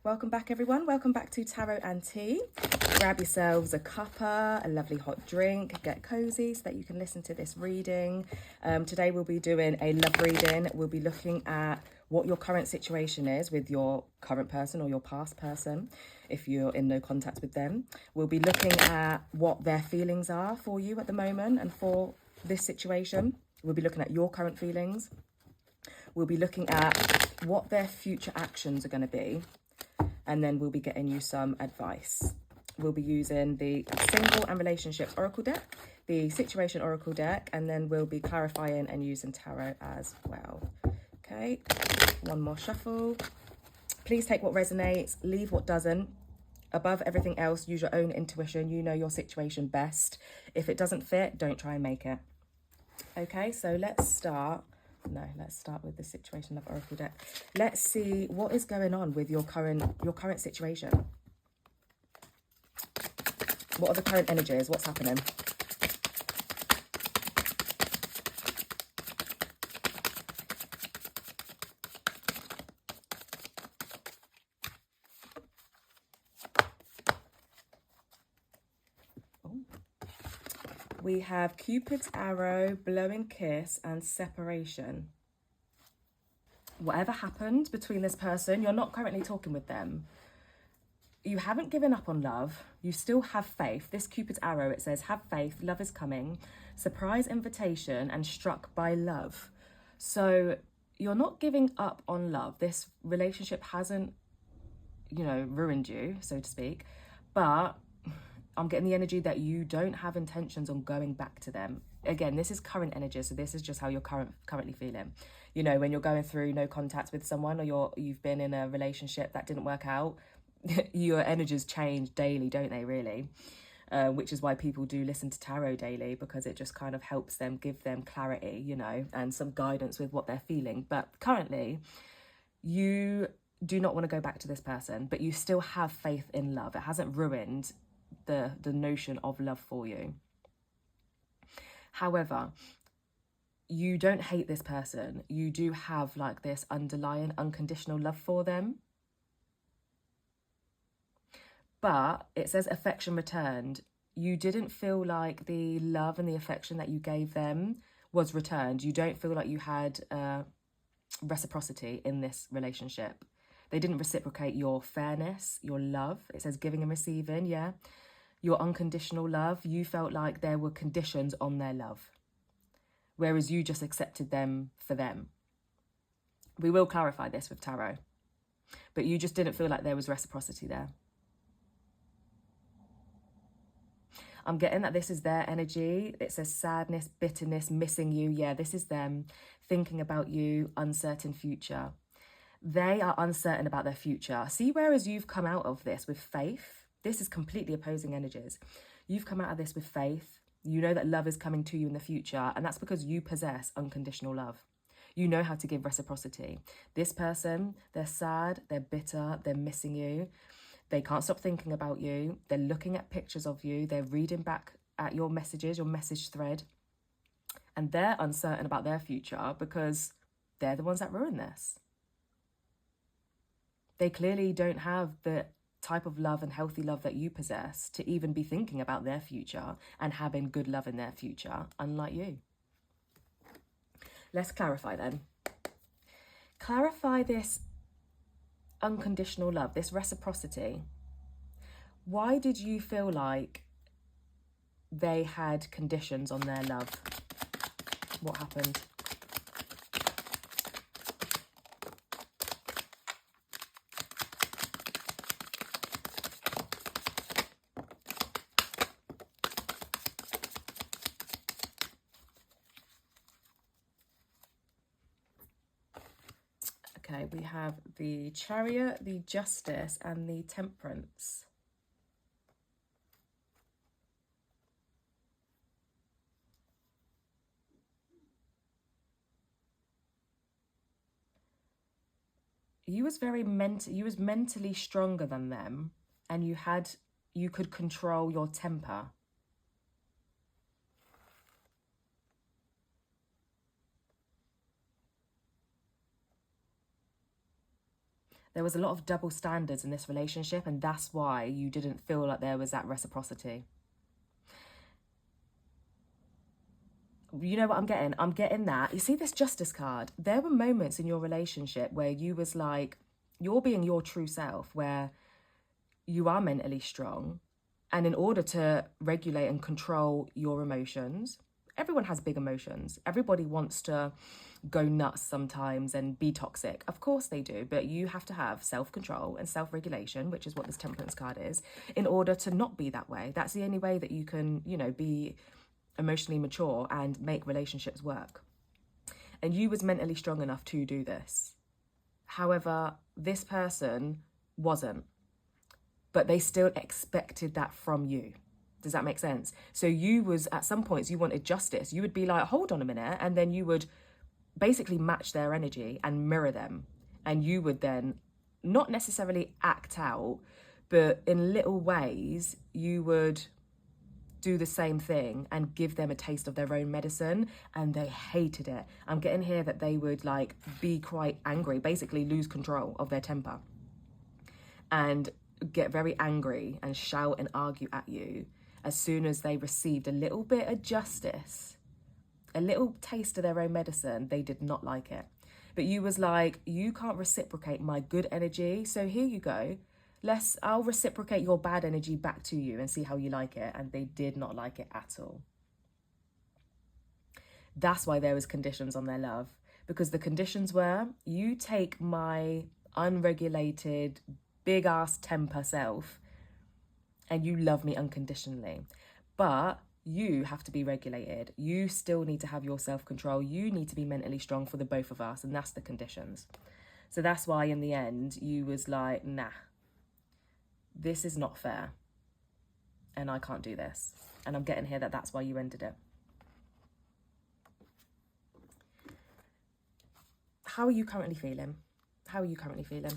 Welcome back, everyone. Welcome back to Tarot and Tea. Grab yourselves a cuppa, a lovely hot drink, get cozy so that you can listen to this reading. Today we'll be doing a love reading. We'll be looking at what your current situation is with your current person or your past person, if you're in no contact with them. We'll be looking at what their feelings are for you at the moment and for this situation. We'll be looking at your current feelings. We'll be looking at what their future actions are going to be. And then we'll be getting you some advice. We'll be using the Single and Relationships Oracle deck, the Situation Oracle deck, and then we'll be clarifying and using Tarot as well. Okay, one more shuffle. Please take what resonates, leave what doesn't. Above everything else, use your own intuition. You know your situation best. If it doesn't fit, don't try and make it. Okay, so let's start with the Situation of Oracle deck. Let's see what is going on with your current situation. What are the current energies? What's happening? We have Cupid's arrow, blowing kiss, and separation. Whatever happened between this person, you're not currently talking with them. You haven't given up on love. You still have faith. This Cupid's arrow, it says, have faith, love is coming, surprise invitation, and struck by love. So you're not giving up on love. This relationship hasn't, ruined you, so to speak. But I'm getting the energy that you don't have intentions on going back to them. Again, this is current energy, so this is just how you're currently feeling. You know, when you're going through no contact with someone, or you've been in a relationship that didn't work out, your energies change daily, don't they, really? Which is why people do listen to tarot daily, because it just kind of helps them, give them clarity, and some guidance with what they're feeling. But currently, you do not want to go back to this person, but you still have faith in love. It hasn't ruined the notion of love for you. However, you don't hate this person. You do have like this underlying unconditional love for them. But it says affection returned. You didn't feel like the love and the affection that you gave them was returned. You don't feel like you had reciprocity in this relationship. They didn't reciprocate your fairness, your love. It says giving and receiving, yeah. Your unconditional love, you felt like there were conditions on their love, whereas you just accepted them for them. We will clarify this with tarot, but you just didn't feel like there was reciprocity there. I'm getting that this is their energy. It says sadness, bitterness, missing you. Yeah, this is them thinking about you, uncertain future. They are uncertain about their future. See, whereas you've come out of this with faith, this is completely opposing energies. You've come out of this with faith. You know that love is coming to you in the future, and that's because you possess unconditional love. You know how to give reciprocity. This person, they're sad, they're bitter, they're missing you. They can't stop thinking about you. They're looking at pictures of you. They're reading back at your messages, your message thread. And they're uncertain about their future because they're the ones that ruin this. They clearly don't have the type of love and healthy love that you possess to even be thinking about their future and having good love in their future, unlike you. Let's clarify then. Clarify this unconditional love, this reciprocity. Why did you feel like they had conditions on their love? What happened? Okay, we have the Chariot, the Justice, and the Temperance. You was mentally stronger than them, and you could control your temper. There was a lot of double standards in this relationship, and that's why you didn't feel like there was that reciprocity. You know what I'm getting? I'm getting that. You see this justice card? There were moments in your relationship where you was like, you're being your true self, where you are mentally strong. And in order to regulate and control your emotions, everyone has big emotions. Everybody wants to go nuts sometimes and be toxic. Of course they do, but you have to have self-control and self-regulation, which is what this Temperance card is, in order to not be that way. That's the only way that you can, you know, be emotionally mature and make relationships work. And you was mentally strong enough to do this. However, this person wasn't, but they still expected that from you. Does that make sense? So you was, at some points, you wanted justice. You would be like, hold on a minute. And then you would basically match their energy and mirror them. And you would then not necessarily act out, but in little ways, you would do the same thing and give them a taste of their own medicine, and they hated it. I'm getting here that they would like be quite angry, basically lose control of their temper and get very angry and shout and argue at you as soon as they received a little bit of justice, a little taste of their own medicine. They did not like it. But you was like, you can't reciprocate my good energy, so here you go. I'll reciprocate your bad energy back to you and see how you like it. And they did not like it at all. That's why there was conditions on their love, because the conditions were, you take my unregulated, big ass temper self and you love me unconditionally. But you have to be regulated. You still need to have your self-control. You need to be mentally strong for the both of us. And that's the conditions. So that's why in the end, you was like, nah, this is not fair, and I can't do this. And I'm getting here that that's why you ended it. How are you currently feeling? How are you currently feeling?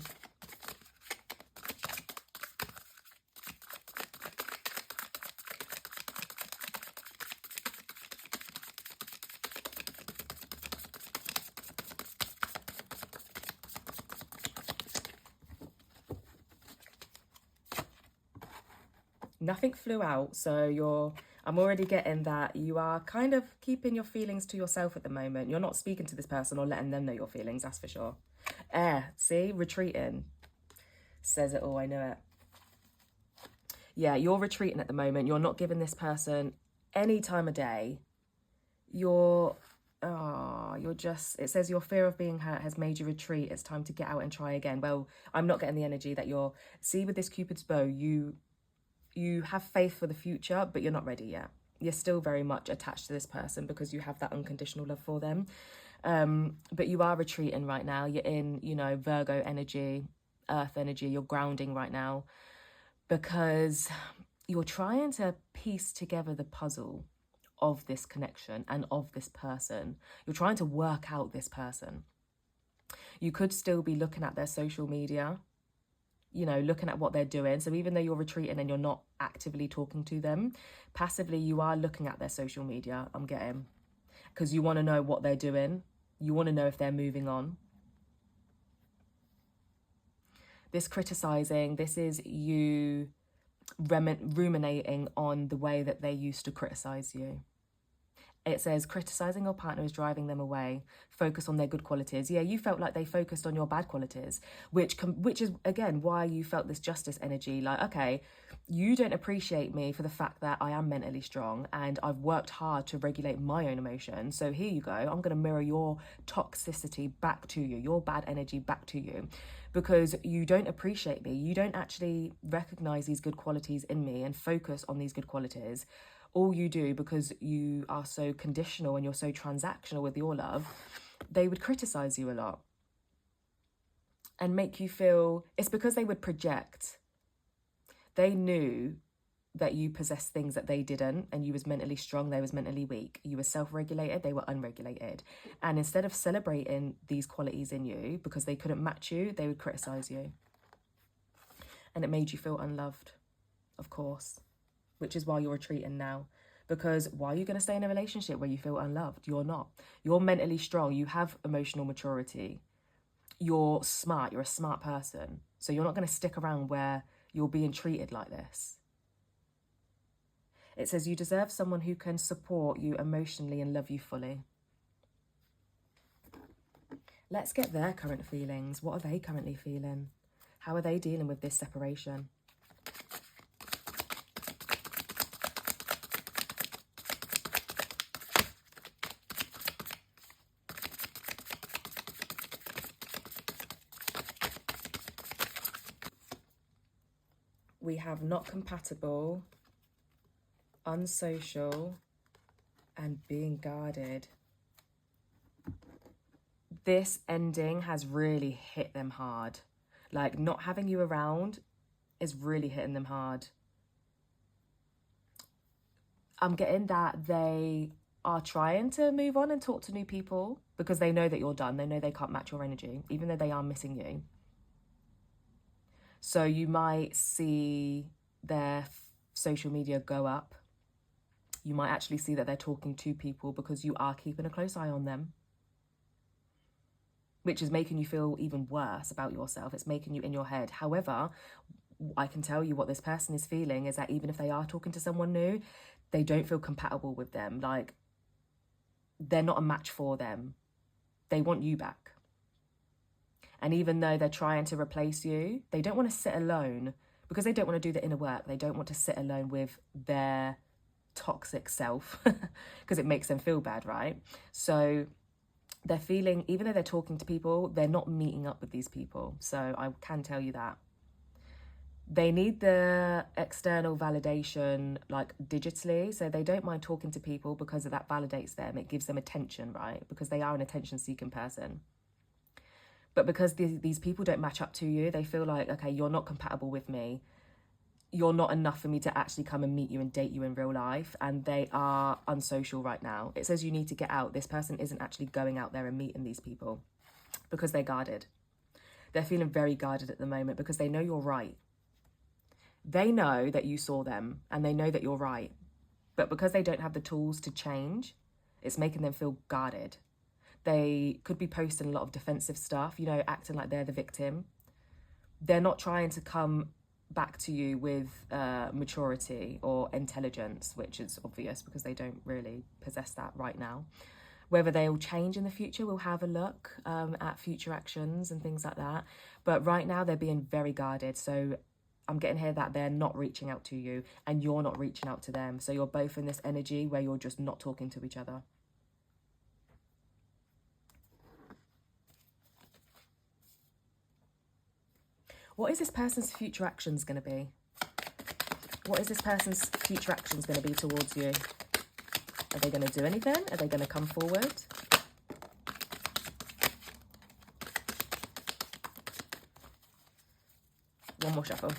Nothing flew out, so I'm already getting that you are kind of keeping your feelings to yourself at the moment. You're not speaking to this person or letting them know your feelings, that's for sure. See, retreating. Says it all, I know it. Yeah, you're retreating at the moment. You're not giving this person any time of day. It says your fear of being hurt has made you retreat. It's time to get out and try again. Well, I'm not getting the energy that see with this Cupid's bow, you have faith for the future, but you're not ready yet. You're still very much attached to this person because you have that unconditional love for them. But you are retreating right now. You're in, Virgo energy, earth energy. You're grounding right now because you're trying to piece together the puzzle of this connection and of this person. You're trying to work out this person. You could still be looking at their social media, looking at what they're doing. So even though you're retreating and you're not actively talking to them, passively you are looking at their social media, I'm getting, because you want to know what they're doing. You want to know if they're moving on. This criticizing, this is you ruminating on the way that they used to criticize you. It says criticizing your partner is driving them away. Focus on their good qualities. Yeah, you felt like they focused on your bad qualities, which is, again, why you felt this justice energy. Like, okay, you don't appreciate me for the fact that I am mentally strong and I've worked hard to regulate my own emotions. So here you go. I'm going to mirror your toxicity back to you, your bad energy back to you, because you don't appreciate me. You don't actually recognize these good qualities in me and focus on these good qualities. All you do, because you are so conditional and you're so transactional with your love, they would criticize you a lot and make you feel, it's because they would project. They knew that you possessed things that they didn't, and you was mentally strong, they was mentally weak. You were self-regulated, they were unregulated. And instead of celebrating these qualities in you because they couldn't match you, they would criticize you. And it made you feel unloved, of course. Which is why you're retreating now. Because why are you going to stay in a relationship where you feel unloved? You're not. You're mentally strong. You have emotional maturity. you're smart, you're a smart person. So you're not going to stick around where you're being treated like this. It says you deserve someone who can support you emotionally and love you fully. Let's get their current feelings. What are they currently feeling? How are they dealing with this separation? We have not compatible, unsocial, and being guarded. This ending has really hit them hard. Like, not having you around is really hitting them hard. I'm getting that they are trying to move on and talk to new people because they know that you're done. They know they can't match your energy, even though they are missing you. So you might see their social media go up. You might actually see that they're talking to people because you are keeping a close eye on them, which is making you feel even worse about yourself. It's making you in your head. However, I can tell you what this person is feeling is that even if they are talking to someone new, they don't feel compatible with them. Like, they're not a match for them. They want you back. And even though they're trying to replace you, they don't want to sit alone because they don't want to do the inner work. They don't want to sit alone with their toxic self because it makes them feel bad, right? So they're feeling, even though they're talking to people, they're not meeting up with these people. So I can tell you that. They need the external validation, like digitally. So they don't mind talking to people because that validates them. It gives them attention, right? Because they are an attention-seeking person. But because these people don't match up to you, they feel like, okay, you're not compatible with me. You're not enough for me to actually come and meet you and date you in real life. And they are unsocial right now. It says you need to get out. This person isn't actually going out there and meeting these people because they're guarded. They're feeling very guarded at the moment because they know you're right. They know that you saw them and they know that you're right. But because they don't have the tools to change, it's making them feel guarded. They could be posting a lot of defensive stuff, you know, acting like they're the victim. They're not trying to come back to you with maturity or intelligence, which is obvious because they don't really possess that right now. Whether they'll change in the future, we'll have a look at future actions and things like that. But right now, they're being very guarded. So I'm getting here that they're not reaching out to you and you're not reaching out to them. So you're both in this energy where you're just not talking to each other. What is this person's future actions going to be? What is this person's future actions going to be towards you? Are they going to do anything? Are they going to come forward? One more shuffle.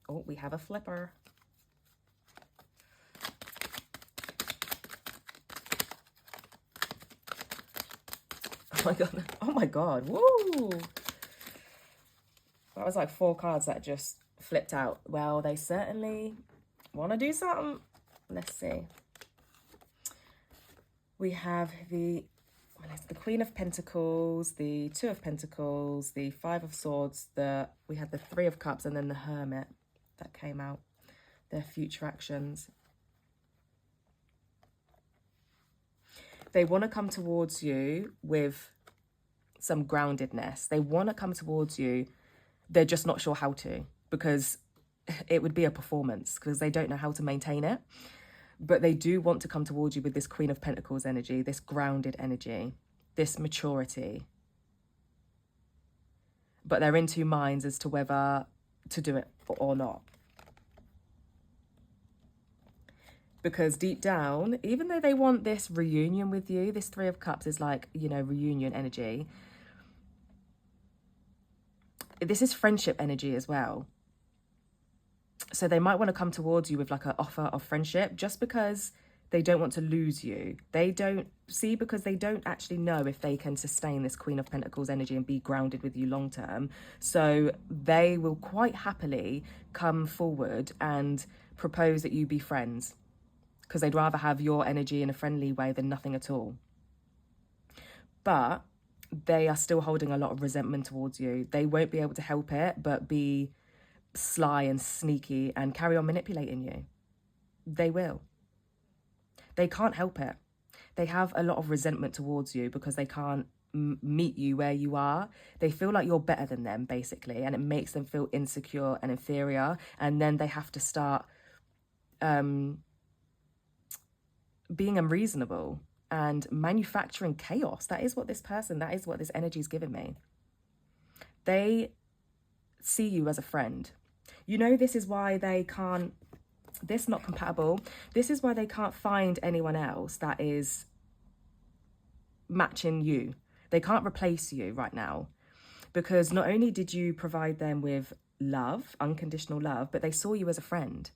Oh, we have a flipper. Oh my God. Oh my God. Woo! That was like 4 cards that just flipped out. Well, they certainly want to do something. Let's see. We have the Queen of Pentacles, the 2 of Pentacles, the 5 of Swords, we had the 3 of Cups, and then the Hermit that came out. Their future actions. They want to come towards you with some groundedness. They want to come towards you. They're just not sure how to because it would be a performance because they don't know how to maintain it. But they do want to come towards you with this Queen of Pentacles energy, this grounded energy, this maturity. But they're in 2 minds as to whether to do it or not. Because deep down, even though they want this reunion with you, this 3 of Cups is like, you know, reunion energy. This is friendship energy as well. So they might want to come towards you with like an offer of friendship just because they don't want to lose you. They don't see because they don't actually know if they can sustain this Queen of Pentacles energy and be grounded with you long term. So they will quite happily come forward and propose that you be friends because they'd rather have your energy in a friendly way than nothing at all. But they are still holding a lot of resentment towards you. They won't be able to help it but be sly and sneaky and carry on manipulating you. They will. They can't help it. They have a lot of resentment towards you because they can't meet you where you are. They feel like you're better than them, basically, and it makes them feel insecure and inferior. And then they have to start being unreasonable and manufacturing chaos. That is what this energy is giving me. They see you as a friend. You know, this is why they can't, this not compatible. This is why they can't find anyone else that is matching you. They can't replace you right now, because not only did you provide them with love, unconditional love, but they saw you as a friend.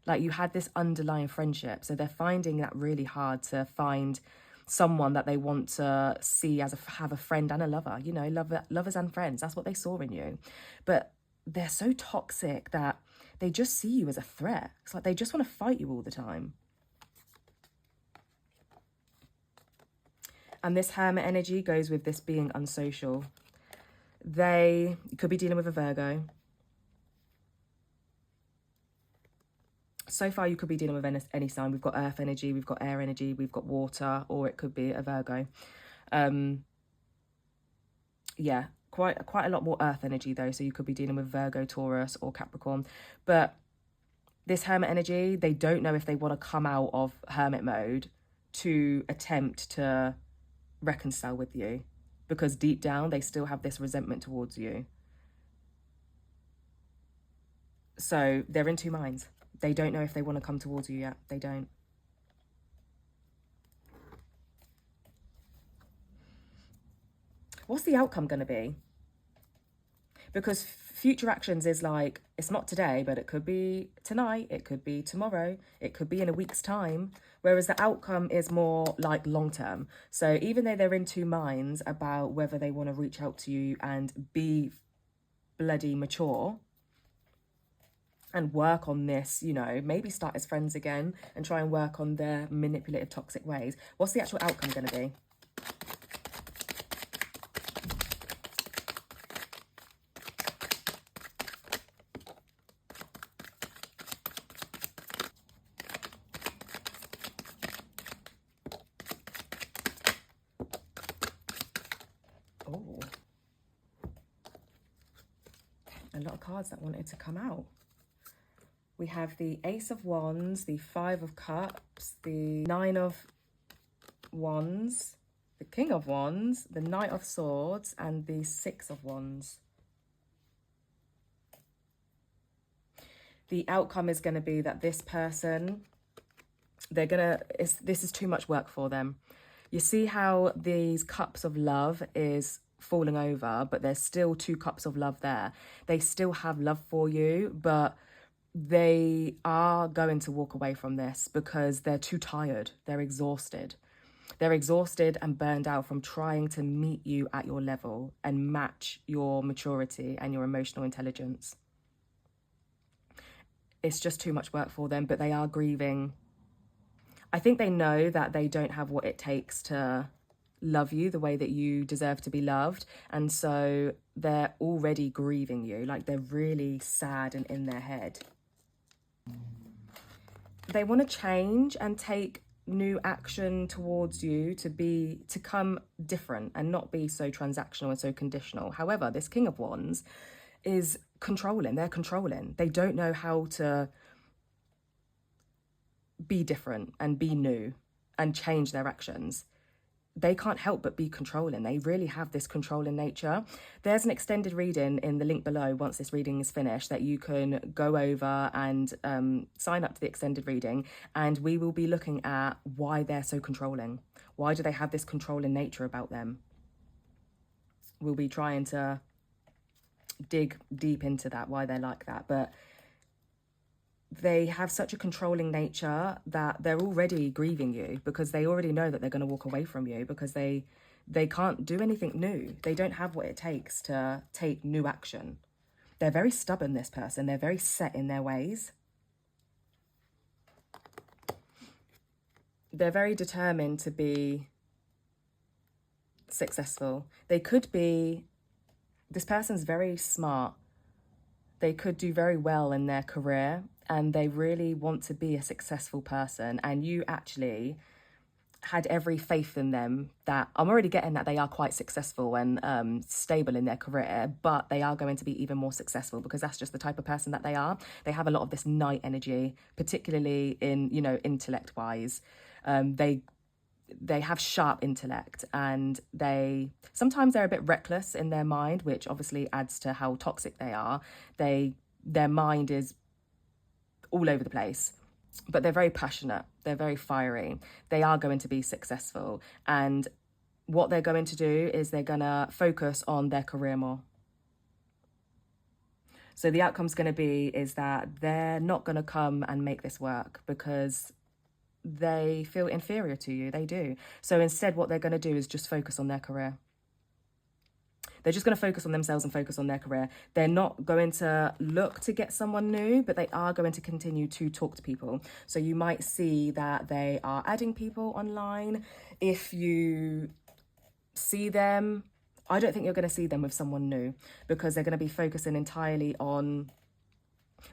Like, you had this underlying friendship. So they're finding that really hard to find someone that they want to see as have a friend and a lover, you know, lovers and friends. That's what they saw in you. But they're so toxic that they just see you as a threat. It's like they just want to fight you all the time. And this Hermit energy goes with this being unsocial. They could be dealing with a Virgo. So far, you could be dealing with any sign. We've got earth energy, we've got air energy, we've got water, or it could be a Virgo. Yeah, quite a lot more earth energy though. So you could be dealing with Virgo, Taurus, or Capricorn. But this Hermit energy, they don't know if they want to come out of Hermit mode to attempt to reconcile with you, because deep down they still have this resentment towards you. So they're in two minds. They don't know if they want to come towards you yet. They don't. What's the outcome going to be? Because future actions is like, it's not today, but it could be tonight, it could be tomorrow, it could be in a week's time. Whereas the outcome is more like long term. So even though they're in two minds about whether they want to reach out to you and be bloody mature and work on this, you know, maybe start as friends again and try and work on their manipulative, toxic ways, what's the actual outcome going to be? Oh, a lot of cards that wanted to come out. We have the Ace of Wands, the Five of Cups, the Nine of Wands, the King of Wands, the Knight of Swords, and the Six of Wands. The outcome is going to be that this person, this is too much work for them. You see how these cups of love is falling over, but there's still two cups of love there. They still have love for you, but they are going to walk away from this because they're too tired. They're exhausted. They're exhausted and burned out from trying to meet you at your level and match your maturity and your emotional intelligence. It's just too much work for them, but they are grieving. I think they know that they don't have what it takes to love you the way that you deserve to be loved. And so they're already grieving you. Like, they're really sad and in their head. They want to change and take new action towards you to come different and not be so transactional and so conditional. However, this King of Wands is controlling. They're controlling. They don't know how to be different and be new and change their actions. They can't help but be controlling. They really have this controlling nature. There's an extended reading in the link below once this reading is finished that you can go over and sign up to the extended reading, and we will be looking at why they're so controlling. Why do they have this controlling nature about them? We'll be trying to dig deep into that, why they're like that. But they have such a controlling nature that they're already grieving you because they already know that they're going to walk away from you because they can't do anything new. They don't have what it takes to take new action. They're very stubborn, this person. They're very set in their ways. They're very determined to be successful. This person's very smart. They could do very well in their career and they really want to be a successful person. And you actually had every faith in them that I'm already getting that they are quite successful and stable in their career, but they are going to be even more successful because that's just the type of person that they are. They have a lot of this night energy, particularly in, intellect wise. They have sharp intellect and sometimes they're a bit reckless in their mind, which obviously adds to how toxic they are. Their mind is all over the place, but they're very passionate. They're very fiery. They are going to be successful. And what they're going to do is they're going to focus on their career more. So the outcome's going to be is that they're not going to come and make this work because they feel inferior to you. They do. So instead, what they're going to do is just focus on their career. They're just going to focus on themselves and focus on their career. They're not going to look to get someone new, but they are going to continue to talk to people. So you might see that they are adding people online. If you see them, I don't think you're going to see them with someone new because they're going to be focusing entirely on,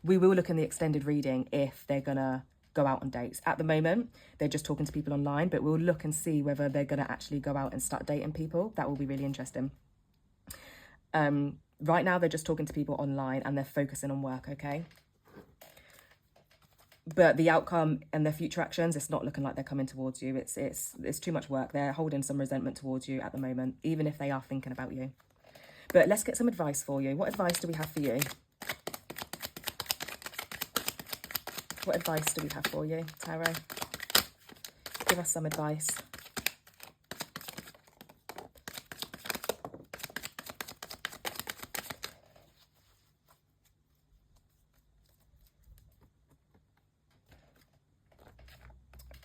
we will look in the extended reading if they're going to go out on dates. At the moment, they're just talking to people online, but we'll look and see whether they're going to actually go out and start dating people. That will be really interesting. Right now, they're just talking to people online and they're focusing on work, okay? But the outcome and their future actions, it's not looking like they're coming towards you. It's too much work. They're holding some resentment towards you at the moment, even if they are thinking about you. But let's get some advice for you. What advice do we have for you? What advice do we have for you, Tarot? Give us some advice.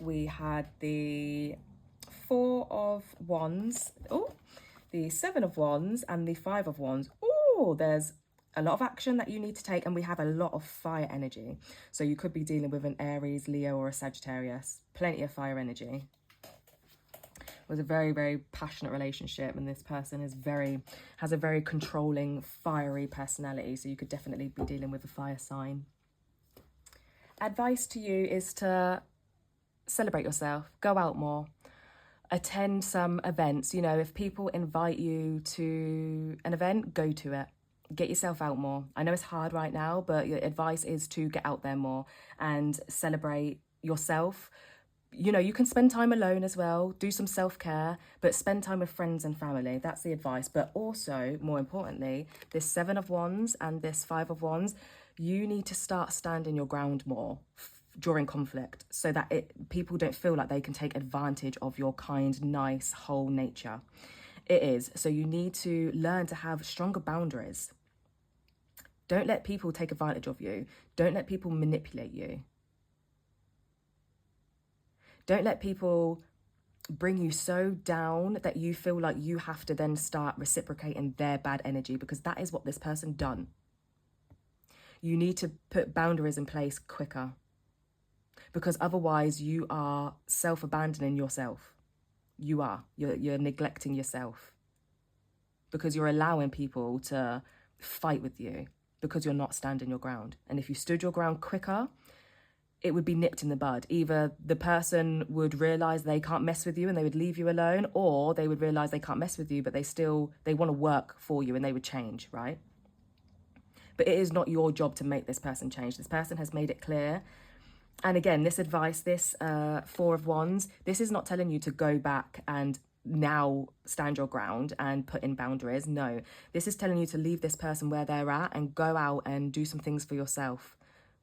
We had the Four of Wands, the Seven of Wands and the Five of Wands. There's a lot of action that you need to take, and we have a lot of fire energy. So you could be dealing with an Aries, Leo or a Sagittarius. Plenty of fire energy. It was a very, very passionate relationship, and this person has a very controlling, fiery personality. So you could definitely be dealing with a fire sign. Advice to you is to celebrate yourself, go out more, attend some events. If people invite you to an event, go to it. Get yourself out more. I know it's hard right now, but your advice is to get out there more and celebrate yourself. You can spend time alone as well, do some self-care, but spend time with friends and family. That's the advice. But also, more importantly, this Seven of Wands and this Five of Wands, you need to start standing your ground more during conflict so that people don't feel like they can take advantage of your kind, nice, whole nature. It is. So you need to learn to have stronger boundaries. Don't let people take advantage of you. Don't let people manipulate you. Don't let people bring you so down that you feel like you have to then start reciprocating their bad energy, because that is what this person done. You need to put boundaries in place quicker, because otherwise you are self-abandoning yourself. You're neglecting yourself because you're allowing people to fight with you because you're not standing your ground. And if you stood your ground quicker, it would be nipped in the bud. Either the person would realize they can't mess with you and they would leave you alone, or they would realize they can't mess with you, but they want to work for you and they would change, right? But it is not your job to make this person change. This person has made it clear. And again, this advice, this Four of Wands, this is not telling you to go back and now stand your ground and put in boundaries. No, this is telling you to leave this person where they're at and go out and do some things for yourself,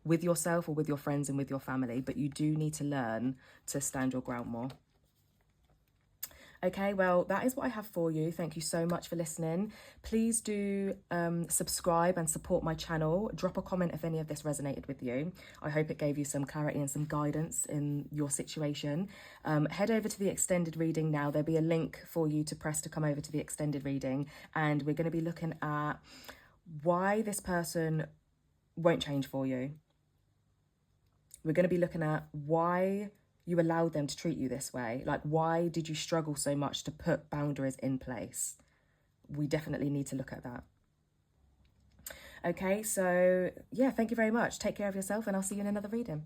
with yourself or with your friends and with your family. But you do need to learn to stand your ground more. Okay, well, that is what I have for you. Thank you so much for listening. Please do subscribe and support my channel. Drop a comment if any of this resonated with you. I hope it gave you some clarity and some guidance in your situation. Head over to the extended reading now. There'll be a link for you to press to come over to the extended reading. And we're going to be looking at why this person won't change for you. We're going to be looking at why you allowed them to treat you this way? Like, why did you struggle so much to put boundaries in place? We definitely need to look at that. Okay, so yeah, thank you very much. Take care of yourself, and I'll see you in another reading.